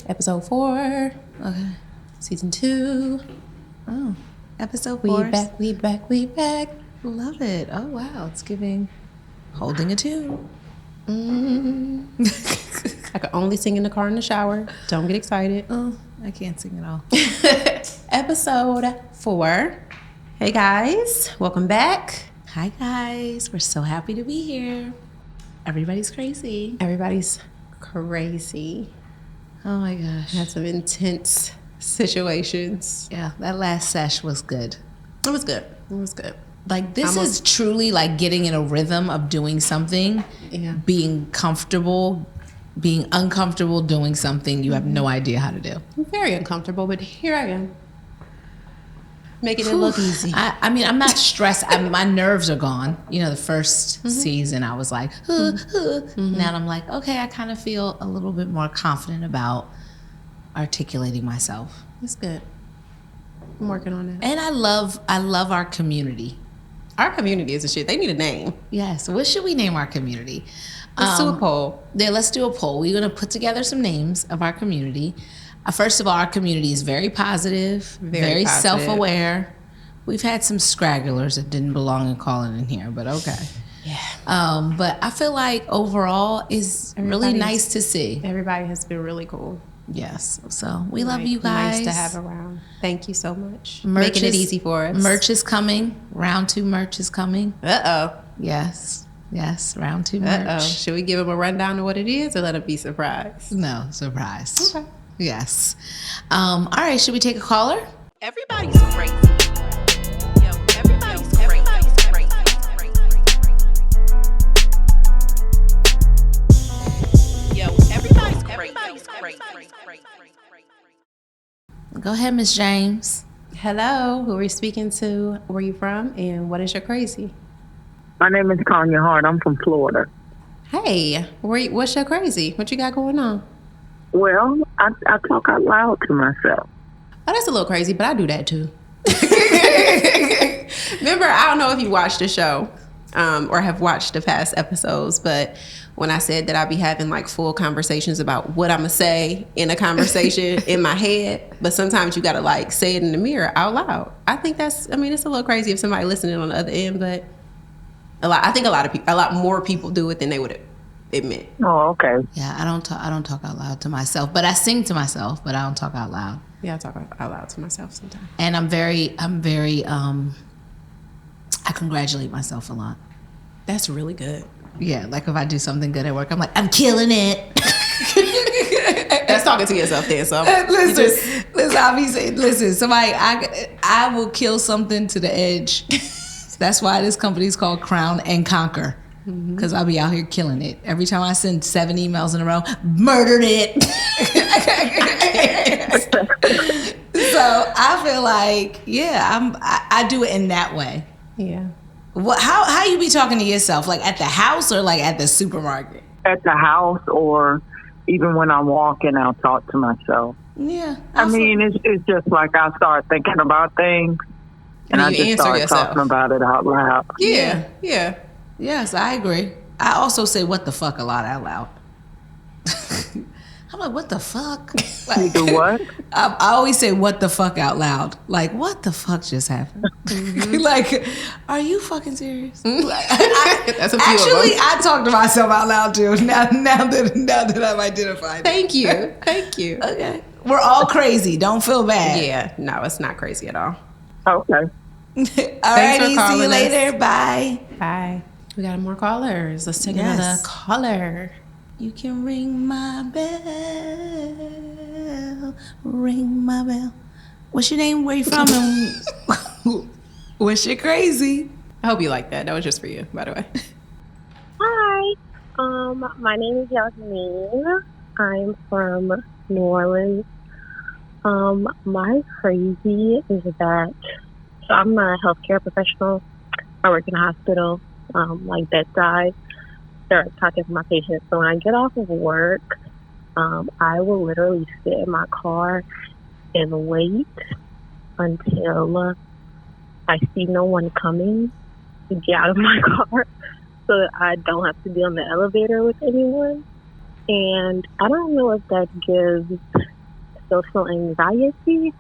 Episode 4. Okay. Season 2. Oh, episode 4. We back. Love it. Oh, wow. It's giving holding a tune. I could only sing in the car in the shower. Don't get excited. Oh, I can't sing at all. Episode 4. Hey guys, welcome back. Hi, guys. We're so happy to be here. Everybody's crazy. Everybody's crazy. Oh, my gosh. Had some intense situations. Yeah, that last sesh was good. It was good. Like, this is truly like getting in a rhythm of doing something, being comfortable, being uncomfortable doing something you have no idea how to do. I'm very uncomfortable, but here I am. Making it look easy. I mean, I'm not stressed. My nerves are gone. You know, the first season, I was like, Now I'm like, okay, I kind of feel a little bit more confident about articulating myself. It's good. I'm working on it. And I love our community. Our community is a shit. They need a name. Yes. What should we name our community? Let's do a poll. Yeah, let's do a poll. We're going to put together some names of our community. First of all, our community is very positive, very self-aware. We've had some stragglers that didn't belong in calling in here, but okay. Yeah. But I feel like overall is really nice to see. Everybody has been really cool. Yes. So we love you guys. Nice to have around. Thank you so much. Making it easy for us. Merch is coming. Round 2 merch is coming. Uh-oh. Yes, round 2 merch. Uh-oh. Should we give them a rundown of what it is or let them be surprised? No, surprise. Okay. Yes. All right, should we take a caller? Everybody's crazy. Yo, everybody's crazy. Yo, everybody's crazy. Go ahead, Miss James. Hello. Who are we speaking to? Where are you from? And what is your crazy? My name is Kanya Hart. I'm from Florida. Hey. What's your crazy? What you got going on? Well, I talk out loud to myself. Oh, that's a little crazy, but I do that too. Remember, I don't know if you watched the show or have watched the past episodes, but when I said that I'd be having like full conversations about what I'm going to say in a conversation in my head, but sometimes you got to like say it in the mirror out loud. I think it's a little crazy if somebody listening on the other end, but I think a lot more people do it than they would admit. Oh, okay. Yeah, I don't talk out loud to myself, but I sing to myself, but I don't talk out loud. Yeah, I talk out loud to myself sometimes. And I'm very I congratulate myself a lot. That's really good. Yeah, like if I do something good at work, I'm like, I'm killing it. That's talking to yourself then, so. Listen, somebody, I will kill something to the edge. That's why this company is called Crown and Conquer. Because I'll be out here killing it. Every time I send 7 emails in a row, murdered it. So I feel like, I do it in that way. Yeah. How you be talking to yourself? Like at the house or like at the supermarket? At the house or even when I'm walking, I'll talk to myself. Yeah. I mean, it's just like I start thinking about things and I just start talking about it out loud. Yeah. Yes, I agree. I also say what the fuck a lot out loud. I'm like, what the fuck? Like, You do what? I always say what the fuck out loud. Like, what the fuck just happened? Like, are you fucking serious? Like, That's a few actually, of them. I talk to myself out loud too. Now that I've identified. Thank you. Okay. We're all crazy. Don't feel bad. Yeah, no, it's not crazy at all. Okay. All righty, see calling you us. later. Bye. Bye. We got more callers. Let's take another caller. You can ring my bell. Ring my bell. What's your name? Where you from? And what's your crazy? I hope you like that. That was just for you, by the way. Hi, my name is Yasmin. I'm from New Orleans. My crazy is that I'm a healthcare professional. I work in a hospital, like bedside. They're talking to my patients. So when I get off of work, I will literally sit in my car and wait until I see no one coming to get out of my car so that I don't have to be on the elevator with anyone. And I don't know if that gives social anxiety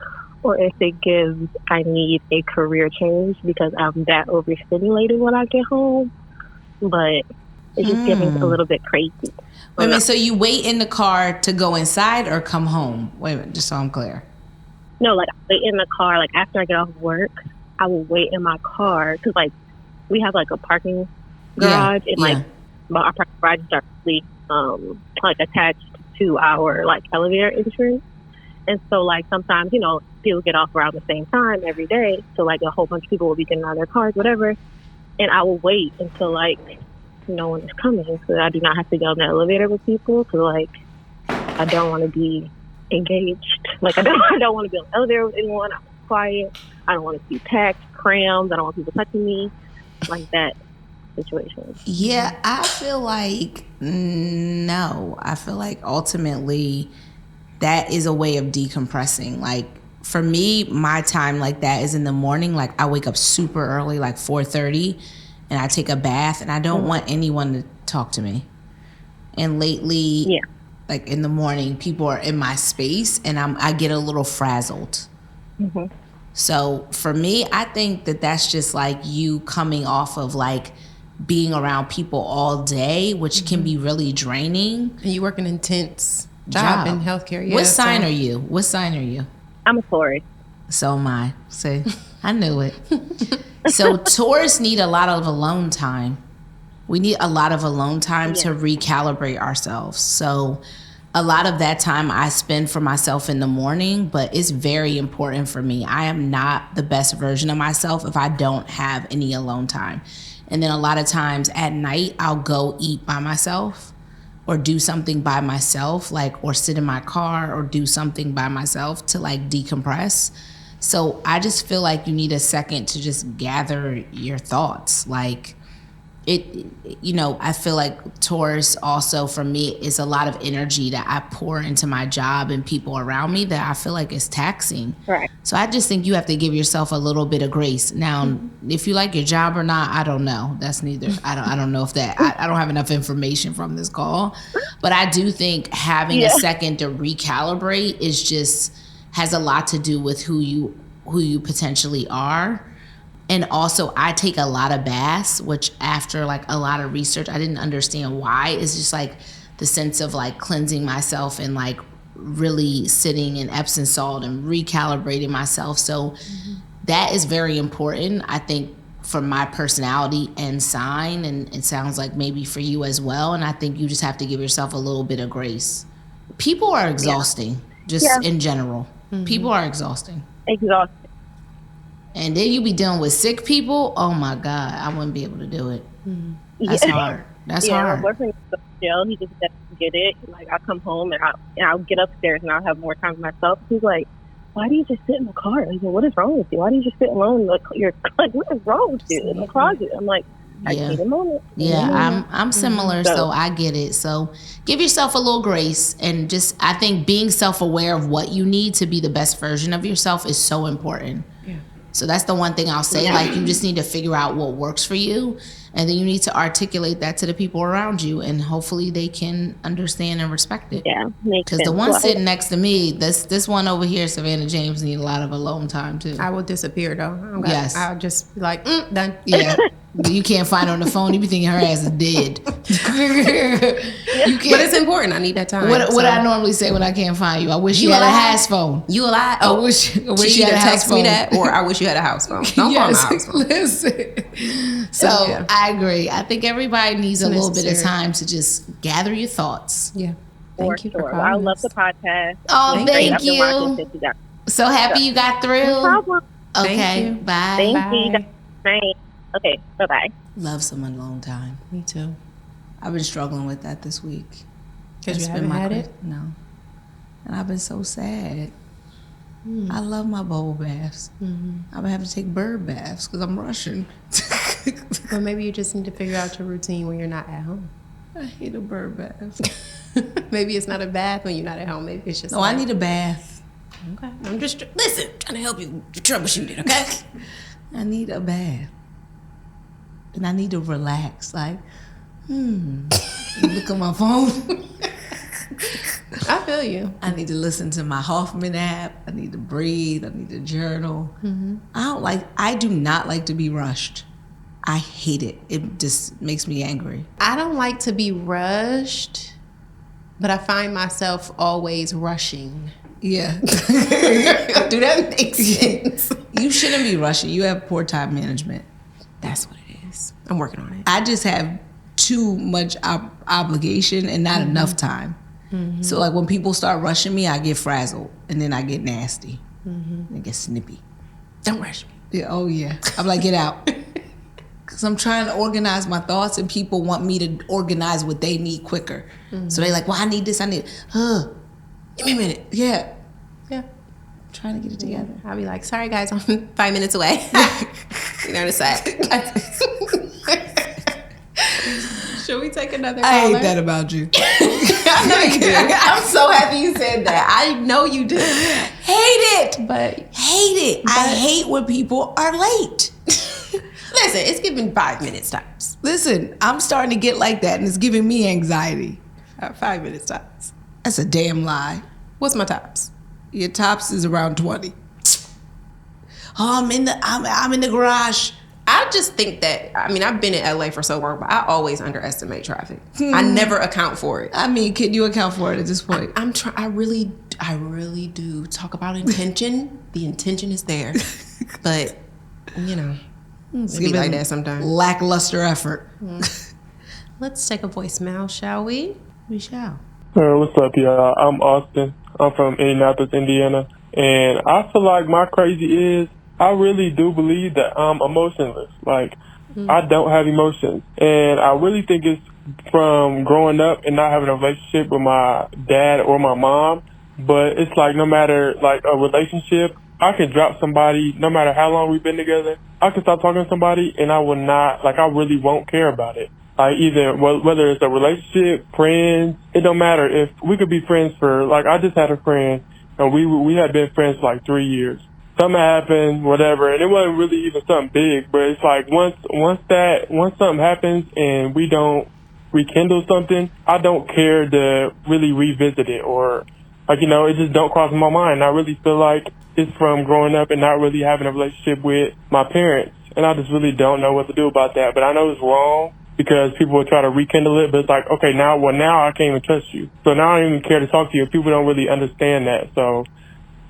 or if it gives I need a career change because I'm that overstimulated when I get home. But it's just getting a little bit crazy. Wait a minute, so you wait in the car to go inside or come home? Wait a minute, just so I'm clear. No, like I wait in the car. Like after I get off work, I will wait in my car because like we have like a parking garage and like our parking garage is directly like attached to our like elevator entrance. And so like sometimes, you know, people get off around the same time every day. So like a whole bunch of people will be getting out of their cars, whatever. And I will wait until like no one is coming so that I do not have to get on the elevator with people. So like I don't want to be engaged. Like I don't want to be on the elevator with anyone. I'm quiet. I don't want to be packed, crammed. I don't want people touching me. Like that situation. Yeah, I feel like no. I feel like ultimately that is a way of decompressing. Like for me, my time like that is in the morning. Like I wake up super early, like 4:30, and I take a bath, and I don't want anyone to talk to me. And lately, like in the morning, people are in my space, and I get a little frazzled. Mm-hmm. So for me, I think that that's just like you coming off of like being around people all day, which can be really draining. And you work an intense job in healthcare. Yeah, What sign are you? What sign are you? I'm a Taurus. So am I. See, I knew it. So Taurus need a lot of alone time. We need a lot of alone time to recalibrate ourselves. So a lot of that time I spend for myself in the morning, but it's very important for me. I am not the best version of myself if I don't have any alone time. And then a lot of times at night, I'll go eat by myself or do something by myself, like, or sit in my car or do something by myself to like decompress. So I just feel like you need a second to just gather your thoughts. Like it, you know, I feel like Taurus also for me is a lot of energy that I pour into my job and people around me that I feel like is taxing. Right. So I just think you have to give yourself a little bit of grace. Now, if you like your job or not, I don't know. That's neither. I don't know if that. I don't have enough information from this call, but I do think having a second to recalibrate is just has a lot to do with who you potentially are. And also, I take a lot of baths, which after like a lot of research, I didn't understand why. It's just like the sense of like cleansing myself and like really sitting in Epsom salt and recalibrating myself. So that is very important, I think, for my personality and sign. And it sounds like maybe for you as well. And I think you just have to give yourself a little bit of grace. People are exhausting, in general. People are exhausting. Exhausting. And then you be dealing with sick people. Oh my God, I wouldn't be able to do it. That's hard. That's hard. My boyfriend is so chill. He just doesn't get it. Like I'll come home and I'll get upstairs and I'll have more time for myself. He's like, "Why do you just sit in the car?" He's like, "What is wrong with you? Why do you just sit alone? You're like, what is wrong with you in the closet?" I'm like, I need a moment. I'm similar, so I get it. So give yourself a little grace, and just I think being self-aware of what you need to be the best version of yourself is so important. So that's the one thing I'll say. Like, you just need to figure out what works for you, and then you need to articulate that to the people around you, and hopefully they can understand and respect it. Yeah, because the one sitting next to me, this one over here, Savannah James, need a lot of alone time too. I will disappear though. Yes, I'll just be like, done. Yeah. You can't find her on the phone. You be thinking her ass is dead. But it's important. I need that time. What I normally say when I can't find you, I wish you had a house phone. You alive? I wish you had a house text phone. me that, or I wish you had a house phone. Don't call my house phone. Listen. So I agree. I think everybody needs a little bit of time to just gather your thoughts. Yeah. Thank you for calling. I love the podcast. Oh, thank you. So happy you got through. No problem. Okay. Bye. Thank you. Bye. Okay, bye-bye. Love some alone time. Me too. I've been struggling with that this week. Because you haven't had it? No. And I've been so sad. I love my bubble baths. I've been having to take bird baths because I'm rushing. Well, maybe you just need to figure out your routine when you're not at home. I hate a bird bath. Maybe it's not a bath when you're not at home. Maybe it's just No, I need a bath. Okay. I'm just, trying to help you troubleshoot it, okay? I need a bath. And I need to relax, like, look at my phone. I feel you. I need to listen to my Hoffman app. I need to breathe. I need to journal. I do not like to be rushed. I hate it. It just makes me angry. I don't like to be rushed, but I find myself always rushing. Yeah. Do that make sense? You shouldn't be rushing. You have poor time management. That's what it is. I'm working on it. I just have too much obligation and not enough time. So like when people start rushing me, I get frazzled and then I get nasty. I get snippy. Don't rush me. Yeah, oh yeah. I'm like, get out. Because I'm trying to organize my thoughts and people want me to organize what they need quicker. So they're like, well, I need this, I need, give me a minute. Yeah. I'm trying to get it together. I'll be like, sorry guys, I'm 5 minutes away. You know what I'm saying? Should we take another caller? I hate that about you. I know you do. I'm so happy you said that. I know you do. Hate it. But hate it. I hate when people are late. listen, it's giving 5 minutes tops. Listen, I'm starting to get like that and it's giving me anxiety. 5 minutes tops. That's a damn lie. What's my tops? Your tops is around 20. Oh, I'm in the garage. I just think that, I mean, I've been in LA for so long, but I always underestimate traffic. I never account for it. I mean, can you account for it at this point? I really do. Talk about intention. The intention is there. But, you know, it's be like that sometimes. Lackluster effort. Let's take a voicemail, shall we? We shall. What's up, y'all? I'm Austin. I'm from Indianapolis, Indiana. And I feel like my crazy is I really do believe that I'm emotionless. Like, I don't have emotions. And I really think it's from growing up and not having a relationship with my dad or my mom. But it's like no matter, like, a relationship, I can drop somebody no matter how long we've been together. I can stop talking to somebody and I will not, like, I really won't care about it. Like, either, whether it's a relationship, friends, it don't matter. If we could be friends for, like, I just had a friend and we had been friends for like 3 years. Something happened, whatever, and it wasn't really even something big, but it's like once something happens and we don't rekindle something, I don't care to really revisit it or, like, you know, it just don't cross my mind. I really feel like it's from growing up and not really having a relationship with my parents, and I just really don't know what to do about that. But I know it's wrong because people will try to rekindle it, but it's like, okay, now I can't even trust you. So now I don't even care to talk to you. People don't really understand that. So,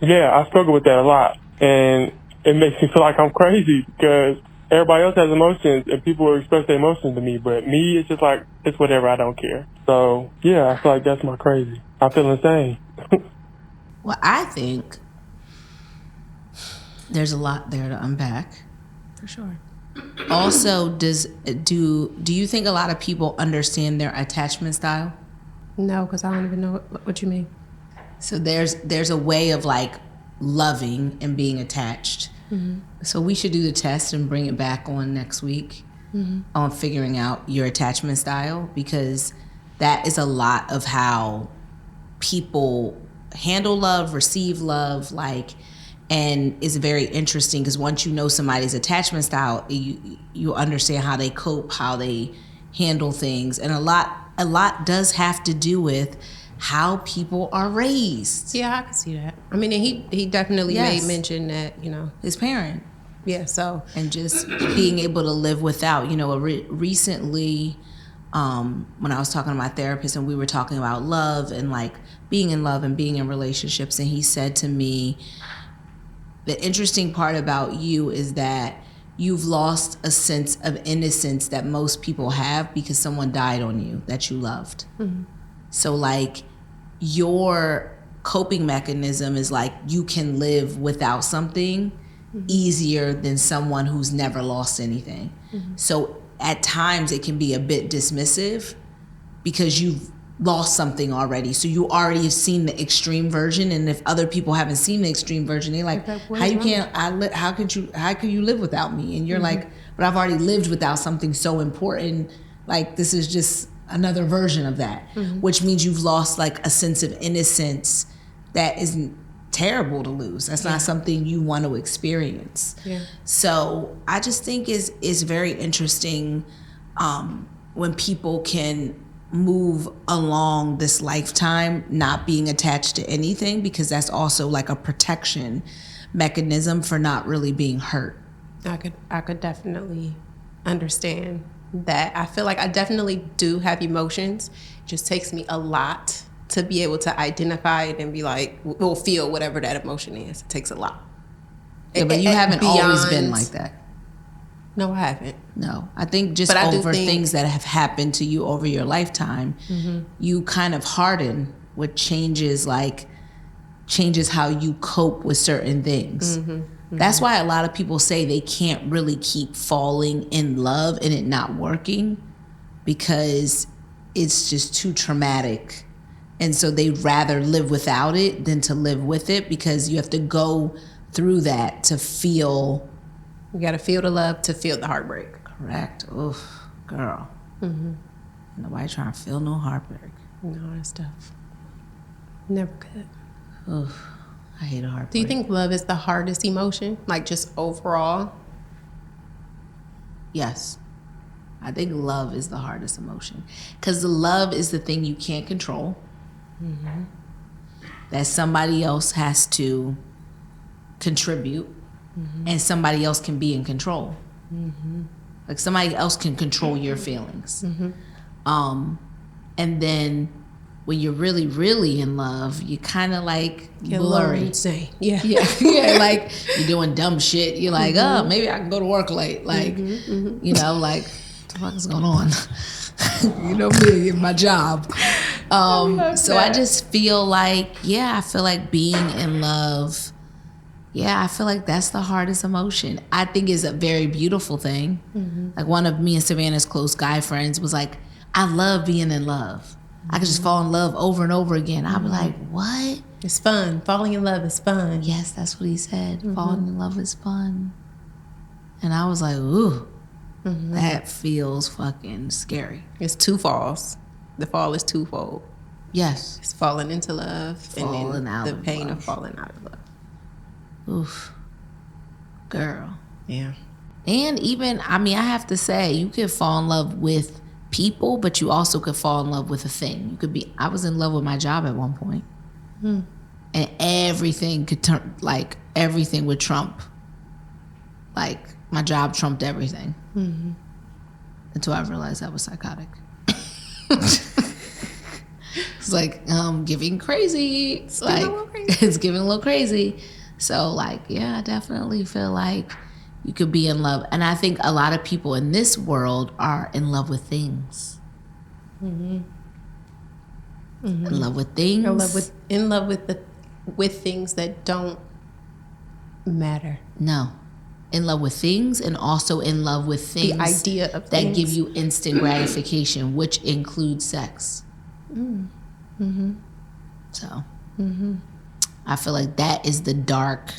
yeah, I struggle with that a lot. And it makes me feel like I'm crazy because everybody else has emotions and people will express their emotions to me. But me, it's just like, it's whatever, I don't care. So, yeah, I feel like that's my crazy. I feel insane. Well, I think there's a lot there to unpack. For sure. Also, do you think a lot of people understand their attachment style? No, because I don't even know what you mean. So there's a way of like loving and being attached. So we should do the test and bring it back on next week on figuring out your attachment style, because that is a lot of how people handle love, receive love, like, and it's very interesting because once you know somebody's attachment style, you understand how they cope, how they handle things, and a lot does have to do with how people are raised. Yeah, I can see that. I mean, he definitely made mention that, you know, his parent. Yeah, so. And just being able to live without, you know, recently when I was talking to my therapist and we were talking about love and like being in love and being in relationships, and he said to me, the interesting part about you is that you've lost a sense of innocence that most people have because someone died on you that you loved. So like your coping mechanism is like you can live without something easier than someone who's never lost anything. So at times it can be a bit dismissive because you've lost something already. So you already have seen the extreme version, and if other people haven't seen the extreme version, they're like, how could you live without me? And you're like, but I've already lived without something so important. Like this is just another version of that, which means you've lost like a sense of innocence that isn't terrible to lose. That's not something you want to experience. So I just think is very interesting when people can move along this lifetime not being attached to anything, because that's also like a protection mechanism for not really being hurt. I could definitely understand that. I feel like I definitely do have emotions. It just takes me a lot to be able to identify it and be like, we'll feel whatever that emotion is. It takes a lot. Yeah, but you haven't always been like that. No, I haven't. No, I think just over things that have happened to you over your lifetime, you kind of harden, which changes how you cope with certain things. That's why a lot of people say they can't really keep falling in love and it not working, because it's just too traumatic. And so they'd rather live without it than to live with it, because you have to go through that to feel. You got to feel the love to feel the heartbreak. Correct. Oof, girl. Nobody trying to feel no heartbreak. No, that's tough. Never could. Oof, I hate a heartbreak. Do you think love is the hardest emotion? Like just overall? Yes. I think love is the hardest emotion. Because the love is the thing you can't control. That somebody else has to contribute. And somebody else can be in control. Like somebody else can control your feelings. And then when you're really, really in love, you kind of like blurry. Yeah. Like you're doing dumb shit. You're like, oh, maybe I can go to work late. Like, you know, like, what the fuck is going on? You know me and my job. So I just feel like, I feel like being in love. Yeah, I feel like that's the hardest emotion. I think it's a very beautiful thing. Like one of me and Savannah's close guy friends was like, I love being in love. I could just fall in love over and over again. I'd be like, what? It's fun. Falling in love is fun. Yes, that's what he said. Falling in love is fun. And I was like, ooh, that feels fucking scary. It's two falls. The fall is twofold. Yes. It's falling into love Falling and then out the of pain love. of falling out of love. Oof. Girl. Yeah. And even, I mean, I have to say, you could fall in love with people, but you also could fall in love with a thing. You could be, I was in love with my job at one point. And everything could turn, like, everything would trump. Like, my job trumped everything. Until I realized I was psychotic. It's like, giving crazy. It's giving a little crazy. So, like, yeah, I definitely feel like you could be in love. And I think a lot of people in this world are in love with things. In love with things. In love with things that don't matter. No. In love with things, and also in love with things. The idea of that things. give you instant gratification, which includes sex. So. I feel like that is the dark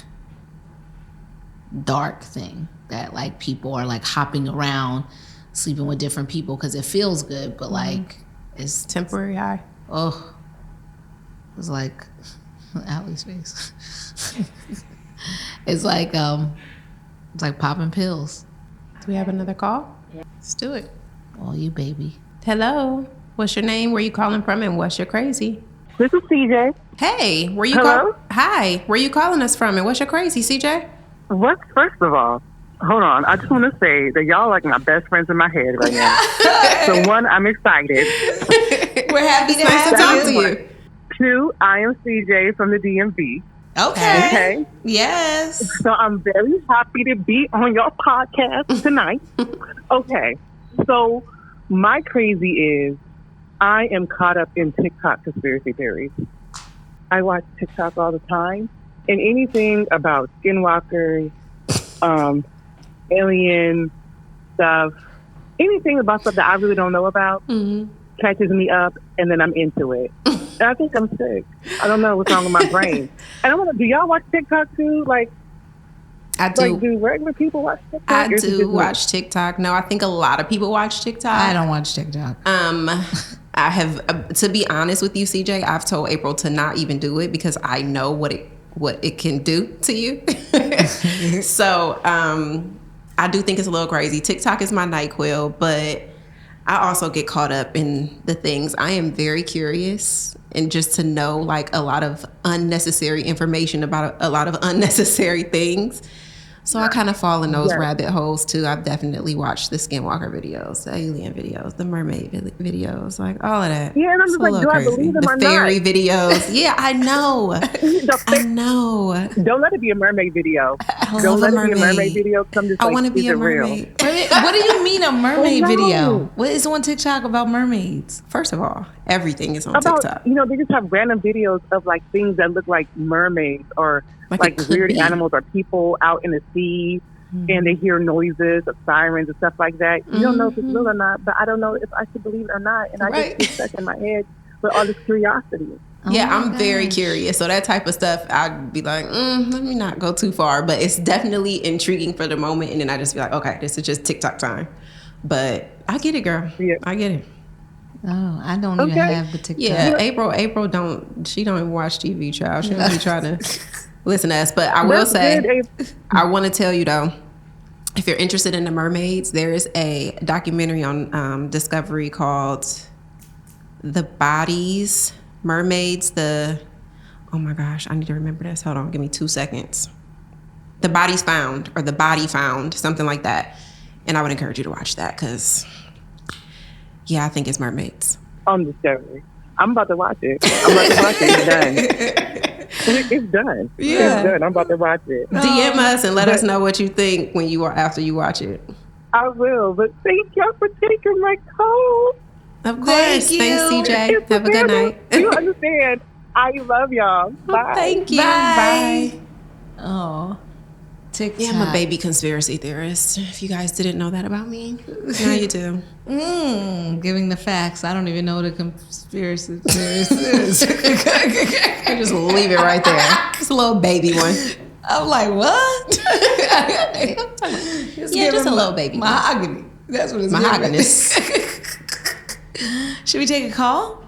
thing that like people are like hopping around, sleeping with different people because it feels good, but like it's temporary high. Oh, it's like Allie's face. It's like popping pills. Do we have another call? Let's do it. Oh, you baby. Hello. What's your name? Where you calling from? And what's your crazy? This is CJ. Hey, where you Hello? Hi, where you calling us from? And what's your crazy, CJ? First of all, hold on. I just want to say that y'all like my best friends in my head right now. So one, I'm excited. We're happy to Nice to talk to you. you. Two, I am CJ from the DMV. Okay. Okay. Yes. So I'm very happy to be on your podcast tonight. Okay. So my crazy is I am caught up in TikTok conspiracy theories. I watch TikTok all the time, and anything about skinwalkers, alien stuff, anything about stuff that I really don't know about catches me up, and then I'm into it. And I think I'm sick. I don't know what's wrong with my brain. And I want to. Do y'all watch TikTok too? Like, I do. Like, do regular people watch TikTok? I do watch TikTok. No, I think a lot of people watch TikTok. I don't watch TikTok. I have, to be honest with you, CJ, I've told April to not even do it because I know what it can do to you. So I do think it's a little crazy. TikTok is my NyQuil, but I also get caught up in the things. I am very curious, and just to know like a lot of unnecessary information about a lot of unnecessary things. So I kind of fall in those rabbit holes too. I've definitely watched the Skinwalker videos, the alien videos, the mermaid videos, like all of that. Yeah, and I'm just like, do I believe them or not? The fairy videos. Yeah, I know. I know. Don't let it be a mermaid video. Don't let it be a mermaid video. I want to be a mermaid. What do you mean a mermaid video? What is on TikTok about mermaids? First of all, everything is on TikTok. They just have random videos of like things that look like mermaids or like weird animals or people out in the sea, and they hear noises of sirens and stuff like that. You don't know if it's real or not, but I don't know if I should believe it or not. And I just get stuck in my head with all this curiosity. I'm very curious. So that type of stuff, I'd be like, let me not go too far. But it's definitely intriguing for the moment. And then I just be like, okay, this is just TikTok time. But I get it, girl. Yeah. I get it. Oh, I don't even have the TikTok. Yeah, April don't even watch TV, child. She don't be trying to listen to us. But I will say, I want to tell you though, if you're interested in the mermaids, there is a documentary on Discovery called The Bodies, Mermaids, oh my gosh, I need to remember this. Hold on, give me 2 seconds. The Bodies Found, or The Body Found, something like that. And I would encourage you to watch that because, I think it's mermaids. On Discovery. I'm about to watch it. It's done. It's done. Yeah. It's done. I'm about to watch it. DM us and let us know what you think after you watch it. I will. But thank y'all for taking my call. Of course. Thanks, CJ. Have a good night. You understand. I love y'all. Bye. Thank you. Bye. Oh. TikTok. Yeah, I'm a baby conspiracy theorist. If you guys didn't know that about me, now you do. Giving the facts. I don't even know what a conspiracy theorist is. I just leave it right there. It's a little baby one. I'm like, what? Just a little baby. Mahogany. That's what it's mahogany. Should we take a call?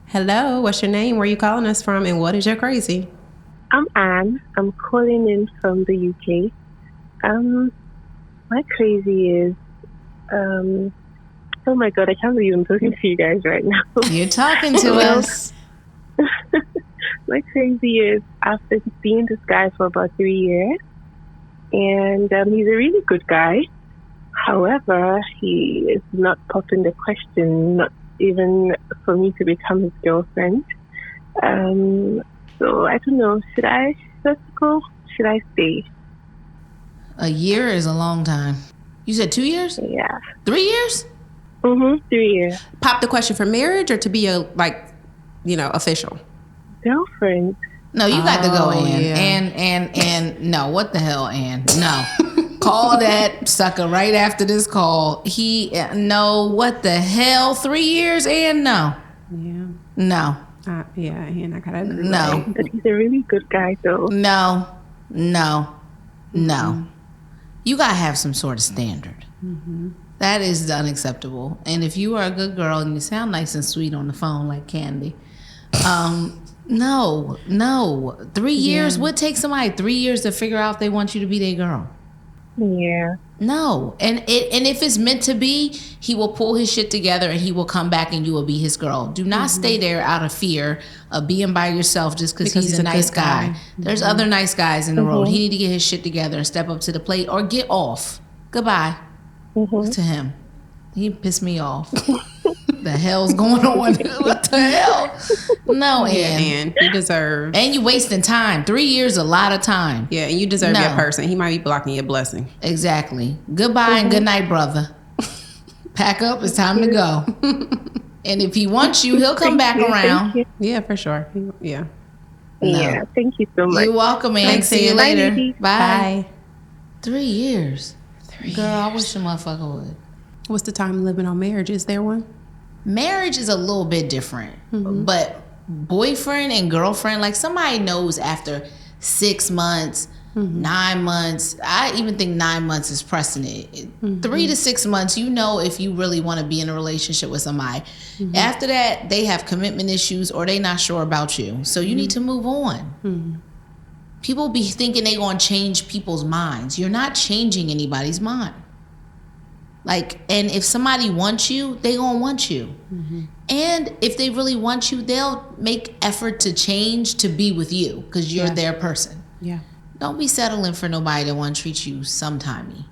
Hello, what's your name? Where are you calling us from? And what is your crazy? I'm Anne. I'm calling in from the UK. My crazy is, oh my God, I can't believe I'm talking to you guys right now. You're talking to us. My crazy is, I've been seeing this guy for about 3 years, and he's a really good guy. However, he is not popping the question, not even for me to become his girlfriend. So I don't know, should I just go? Should I stay? A year is a long time. You said 2 years? Yeah. 3 years? 3 years. Pop the question for marriage or to be official? Girlfriend. No, you got to go, Ann. Yeah. And no, what the hell, Ann? No. Call that sucker right after this call. No, what the hell? 3 years, Ann? No. Yeah. No. And I gotta agree. No. But he's a really good guy, though. No. You gotta have some sort of standard. Mm-hmm. That is unacceptable. And if you are a good girl and you sound nice and sweet on the phone like Candy, no. 3 years? What takes somebody 3 years to figure out if they want you to be their girl? Yeah. No. And if it's meant to be, he will pull his shit together and he will come back and you will be his girl. Do not stay there out of fear of being by yourself just because he's a nice guy. There's other nice guys in the world. He need to get his shit together and step up to the plate or get off. Goodbye to him. He pissed me off. The hell's going on? What the hell? No, Ann. You deserve. And you wasting time. 3 years is a lot of time. Yeah, and you deserve your person. He might be blocking your blessing. Exactly. Goodbye and good night, brother. Pack up. It's time to go. And if he wants you, he'll come back around. Yeah, for sure. Yeah. Yeah, thank you so much. You're welcome, man. See you later. Bye. Bye. 3 years. Girl, I wish a motherfucker would. What's the time living on marriage? Is there one? Marriage is a little bit different, but boyfriend and girlfriend, like somebody knows after 6 months, 9 months. I even think 9 months is pressing it. 3 to 6 months, you know if you really want to be in a relationship with somebody. After that, they have commitment issues or they not sure about you. So you need to move on. People be thinking they going to change people's minds. You're not changing anybody's mind. Like, and if somebody wants you, they gonna want you. Mm-hmm. And if they really want you, they'll make effort to change to be with you because you're their person. Yeah. Don't be settling for nobody that want to treat you sometimey.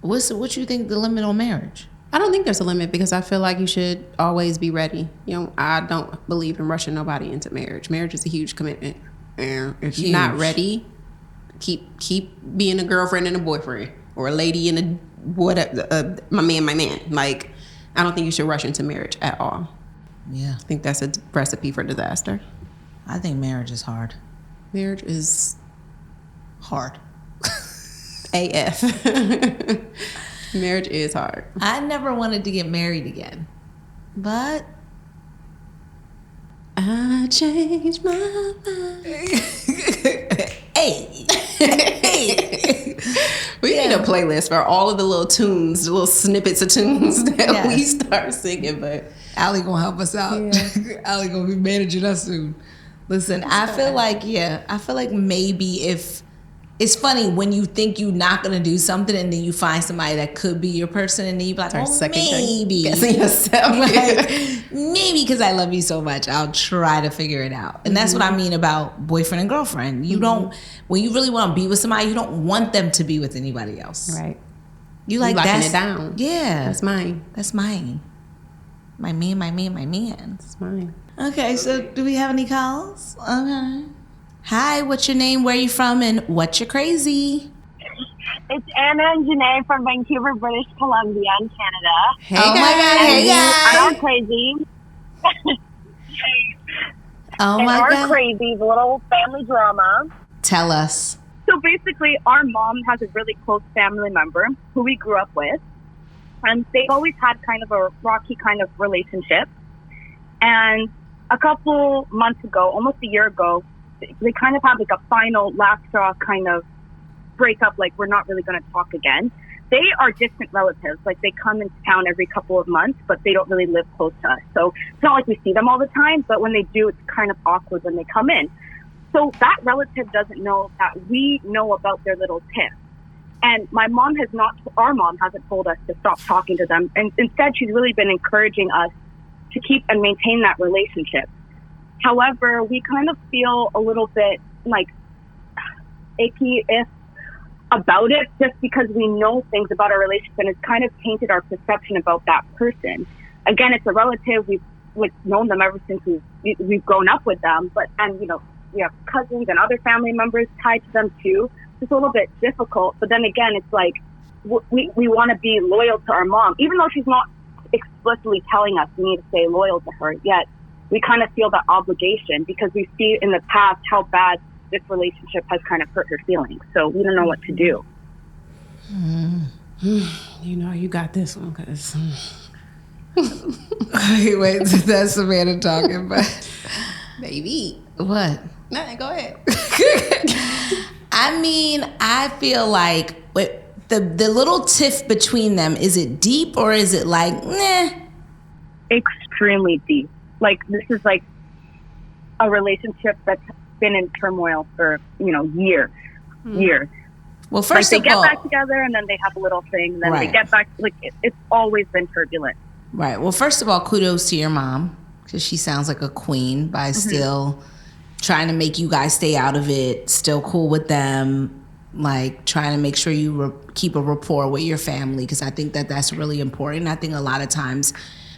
What you think the limit on marriage? I don't think there's a limit because I feel like you should always be ready. You know, I don't believe in rushing nobody into marriage. Marriage is a huge commitment. And if you're not ready, keep being a girlfriend and a boyfriend or a lady and a whatever, my man. Like, I don't think you should rush into marriage at all. Yeah. I think that's a recipe for disaster. I think marriage is hard. Marriage is hard. AF. Marriage is hard. I never wanted to get married again, but I changed my mind. Hey. We need a playlist for all of the little tunes, the little snippets of tunes that we start singing. But Allie gonna help us out. Yeah. Allie gonna be managing us soon. Listen, I feel like maybe if it's funny when you think you're not gonna do something and then you find somebody that could be your person and then you be like, maybe. Guessing yourself. Like, maybe because I love you so much, I'll try to figure it out. And that's what I mean about boyfriend and girlfriend. You don't, when you really want to be with somebody, you don't want them to be with anybody else. Right. You like locking it down. Yeah. That's mine. My man. That's mine. Okay, so do we have any calls? Okay. Hi, what's your name? Where are you from? And what's your crazy? It's Anna and Janae from Vancouver, British Columbia in Canada. Hey, oh guys. My God, hey guys. I'm crazy. Oh my God. Our crazy little family drama. Tell us. So basically, our mom has a really close family member who we grew up with. And they've always had kind of a rocky kind of relationship. And a couple months ago, almost a year ago, they kind of had like a final last straw kind of breakup, like we're not really going to talk again. They are distant relatives. Like they come into town every couple of months, but they don't really live close to us. So it's not like we see them all the time, but when they do, it's kind of awkward when they come in. So that relative doesn't know that we know about their little tiff. And our mom hasn't told us to stop talking to them. And instead, she's really been encouraging us to keep and maintain that relationship. However, we kind of feel a little bit like icky about it just because we know things about our relationship and it's kind of tainted our perception about that person. Again, it's a relative. We've known them ever since we've grown up with them. And we have cousins and other family members tied to them too. It's a little bit difficult. But then again, it's like we want to be loyal to our mom, even though she's not explicitly telling us we need to stay loyal to her, yet we kind of feel that obligation because we see in the past how bad this relationship has kind of hurt her feelings. So we don't know what to do. You got this one because... Wait, that's Savannah talking, but... Baby. What? Nothing, go ahead. I mean, I feel like the little tiff between them, is it deep or is it like, nah? Extremely deep. Like, this is like a relationship that's been in turmoil for, years. Well, first like, of all, they get back together and then they have a little thing, and then they get back, it's always been turbulent. Right. Well, first of all, kudos to your mom, because she sounds like a queen by still trying to make you guys stay out of it, still cool with them, like trying to make sure you keep a rapport with your family, because I think that's really important. I think a lot of times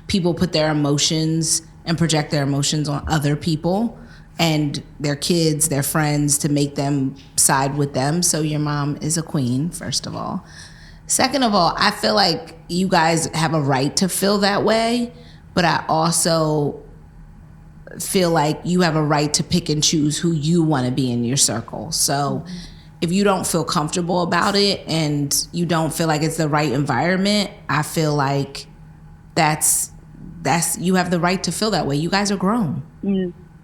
people put their emotions and project their emotions on other people and their kids, their friends, to make them side with them. So your mom is a queen, first of all. Second of all, I feel like you guys have a right to feel that way, but I also feel like you have a right to pick and choose who you want to be in your circle. So if you don't feel comfortable about it and you don't feel like it's the right environment, I feel like that's you have the right to feel that way. You guys are grown.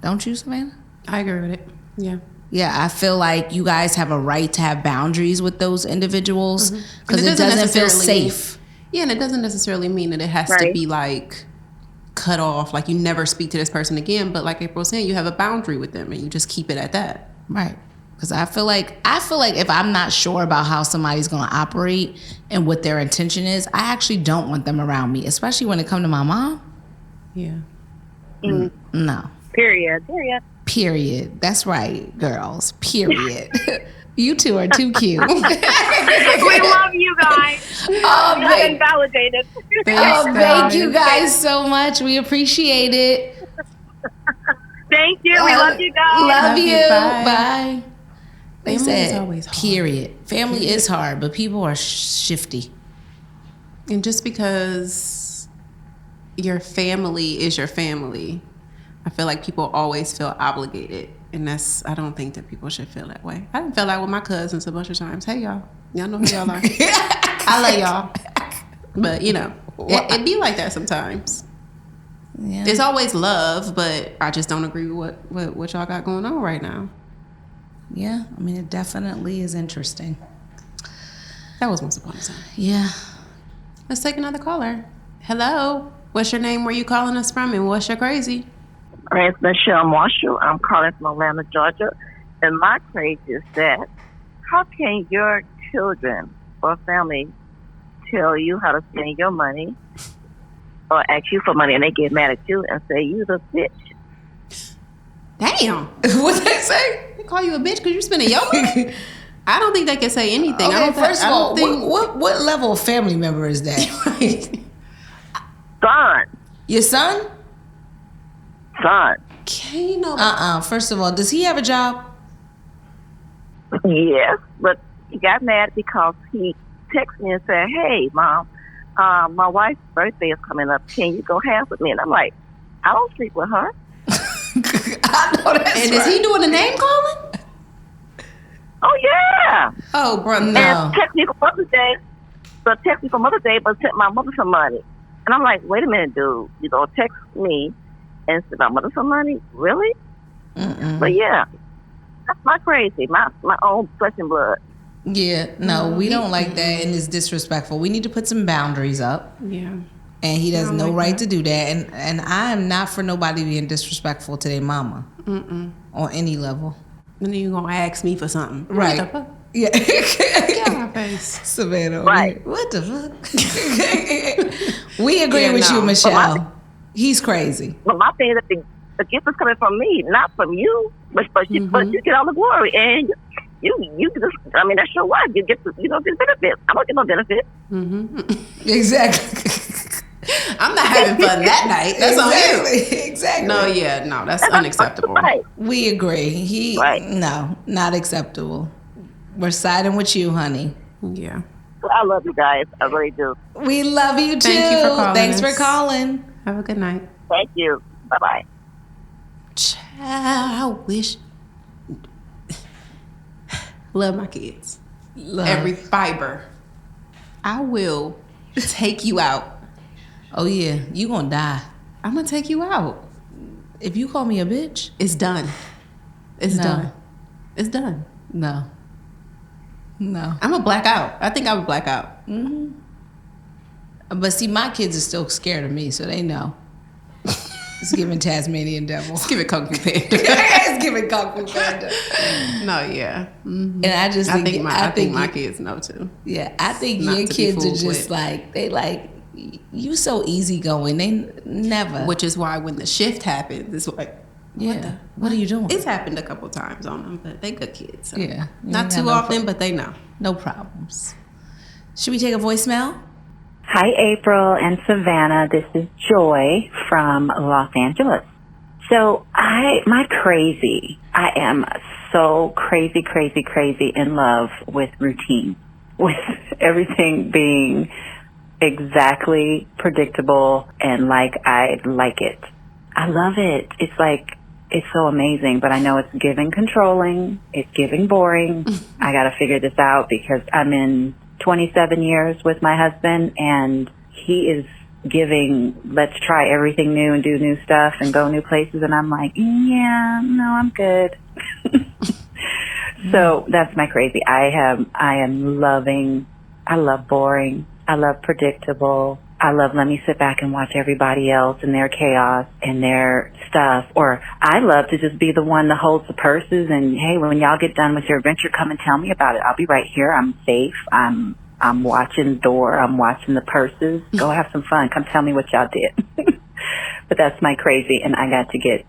Don't you, Savannah? I agree with it. Yeah. Yeah, I feel like you guys have a right to have boundaries with those individuals because it doesn't feel safe. And it doesn't necessarily mean that it has to be like cut off, like you never speak to this person again. But like April was saying, you have a boundary with them and you just keep it at that. Right. Because I feel like if I'm not sure about how somebody's going to operate and what their intention is, I actually don't want them around me, especially when it comes to my mom. Yeah. No. Period. That's right, girls. Period. You two are too cute. We love you guys. Oh, You have been validated. thank you guys so much. We appreciate it. Thank you. We love you guys. Love you. Bye. Bye. They Family is said, always hard. period. Family is hard, but people are shifty. And just because your family is your family, I feel like people always feel obligated. And I don't think that people should feel that way. I didn't feel like with my cousins a bunch of times. Hey, y'all. Y'all know who y'all are. I love y'all. But, it be like that sometimes. Yeah. It's always love, but I just don't agree with what y'all got going on right now. Yeah, I mean, it definitely is interesting. That was once upon a time. Yeah. Let's take another caller. Hello. What's your name? Where you calling us from? And what's your crazy? My name's Michelle Marshall. I'm calling from Atlanta, Georgia. And my crazy is that how can your children or family tell you how to spend your money or ask you for money and they get mad at you and say you the bitch? Damn. What they say? They call you a bitch because you spending your money? I don't think they can say anything. Okay, first of all, what level of family member is that? Son. Your son? Son. Can't nobody. First of all, does he have a job? Yes, but he got mad because he texted me and said, hey, Mom, my wife's birthday is coming up. Can you go half with me? And I'm like, I don't sleep with her. I know that's And is he doing the name calling? Oh, yeah. Oh, bro, no. And text me for Mother's Day. But sent my mother some money. And I'm like, wait a minute, dude. You gonna text me and send my mother some money? Really? Mm-mm. But yeah, that's my crazy. My own flesh and blood. Yeah, no, we don't like that, and it's disrespectful. We need to put some boundaries up. Yeah. And he has no like right that. to do that. And I am not for nobody being disrespectful to their mama. On any level. And then you going to ask me for something. Right. What the fuck? Yeah. Get out my face. Savannah. Right. What the fuck? We agree with you, Michelle. He's crazy. But my thing is that the gift is coming from me, not from you. But you get all the glory. And you just, I mean, that's your wife. You get the benefits. I don't get no benefits. Exactly. I'm not having fun that night. That's on you. Exactly. No, that's unacceptable. Right. We agree. No, not acceptable. We're siding with you, honey. Yeah. I love you guys. I really do. We love you too. Thank you for calling Thanks us. for calling. Have a good night. Thank you. Bye-bye. Child, I wish. Love my kids. Love. Every fiber. I will take you out. Oh yeah, you gonna die. I'm going to take you out. If you call me a bitch, It's done. It's No. done. It's done. no. I'm a black out. I think I would black out. But see, my kids are still scared of me, so they know. It's giving Tasmanian devil. Let's give it Kung Fu Panda. It's giving Kung Fu Panda. No, yeah. And I just I think, think my kids know too. yeah, I think Not your to be kids are fooled just with. like, they like, you so easygoing. They never. Which is why when the shift happens, it's like, yeah. What are you doing? it's happened a couple times on them, but they good kids. So. Yeah. Not You too ain't got no often, but they know. No problems. Should we take a voicemail? Hi, April and Savannah. This is Joy from Los Angeles. So I am so crazy in love with routine, with everything being exactly predictable and like I like it. I love it. It's so amazing, but I know it's giving controlling. It's giving boring. I got to figure this out because I'm in 27 years with my husband and he is giving, let's try everything new and do new stuff and go new places. And I'm like, yeah, no, I'm good. So that's my crazy. I love boring. I love predictable. I love let me sit back and watch everybody else and their chaos and their stuff. Or I love to just be the one that holds the purses and, hey, when y'all get done with your adventure, come and tell me about it. I'll be right here. I'm safe. I'm watching the door. I'm watching the purses. Go have some fun. Come tell me what y'all did. But that's my crazy, and I got to get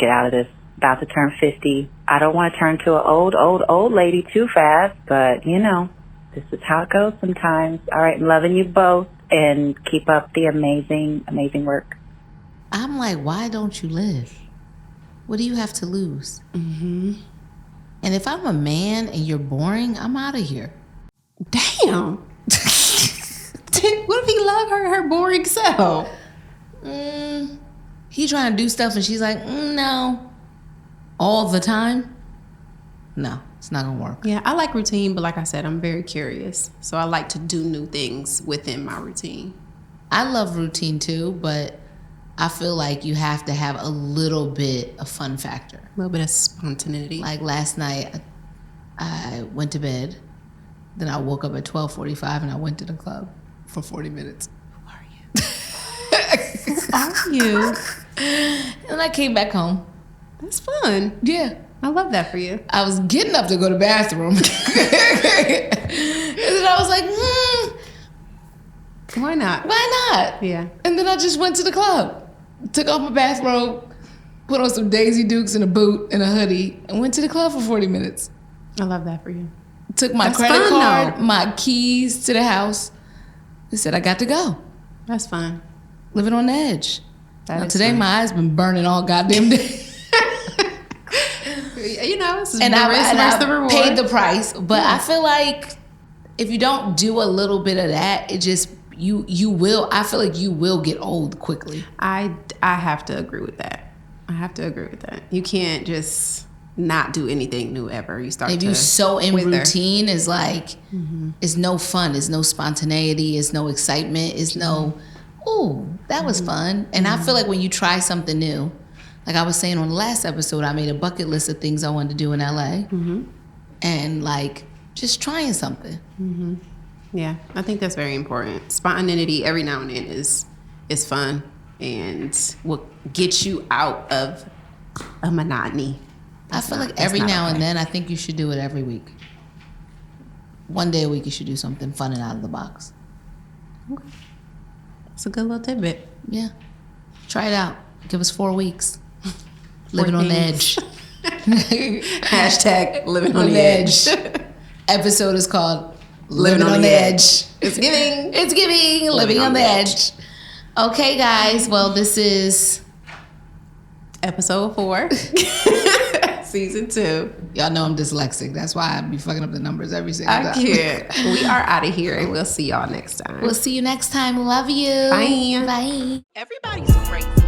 out of this. About to turn 50. I don't want to turn to an old lady too fast, but you know, this is how it goes sometimes. All right, I'm loving you both, and keep up the amazing work. I'm like, why don't you live? What do you have to lose? Mm-hmm. And if I'm a man and you're boring, I'm out of here. Damn. What if he loved her boring self? He trying to do stuff and she's like, no. All the time? No, it's not gonna work. Yeah, I like routine, but like I said, I'm very curious. So I like to do new things within my routine. I love routine too, but I feel like you have to have a little bit of fun factor. A little bit of spontaneity. Like last night, I went to bed. Then I woke up at 12:45 and I went to the club for 40 minutes. Who are you? Who are you? And I came back home. That's fun. Yeah. I love that for you. I was getting up to go to the bathroom. And then I was like, why not? Why not? Yeah. And then I just went to the club. Took off my bathrobe, put on some Daisy Dukes and a boot and a hoodie, and went to the club for 40 minutes. I love that for you. Took my credit card, my keys to the house. They said I got to go. That's fun. Living on the edge. Today fun. my eyes been burning all goddamn day. You know, it's and I the reward. Paid the price. But I feel like if you don't do a little bit of that, it just you will. I feel like you will get old quickly. I have to agree with that. You can't just not do anything new ever. You start. If you're so in routine, is like it's no fun. It's no spontaneity. It's no excitement. It's no. Ooh, that was fun. And I feel like when you try something new. Like I was saying on the last episode, I made a bucket list of things I wanted to do in LA. And like just trying something. Yeah, I think that's very important. Spontaneity every now and then is fun and will get you out of a monotony. I feel like every now and then, I think you should do it every week. One day a week you should do something fun and out of the box. Okay. It's a good little tidbit. Yeah. Try it out. Give us 4 weeks. Living on the edge. Hashtag living on the edge. Episode is called Living on the Edge. It's giving Living on the Edge. Okay, guys. Well, this is episode 4. Season 2. Y'all know I'm dyslexic. That's why I be fucking up the numbers every single time. I can't. We are out of here and we'll see y'all next time. We'll see you next time. Love you. Bye. Bye. Everybody's crazy.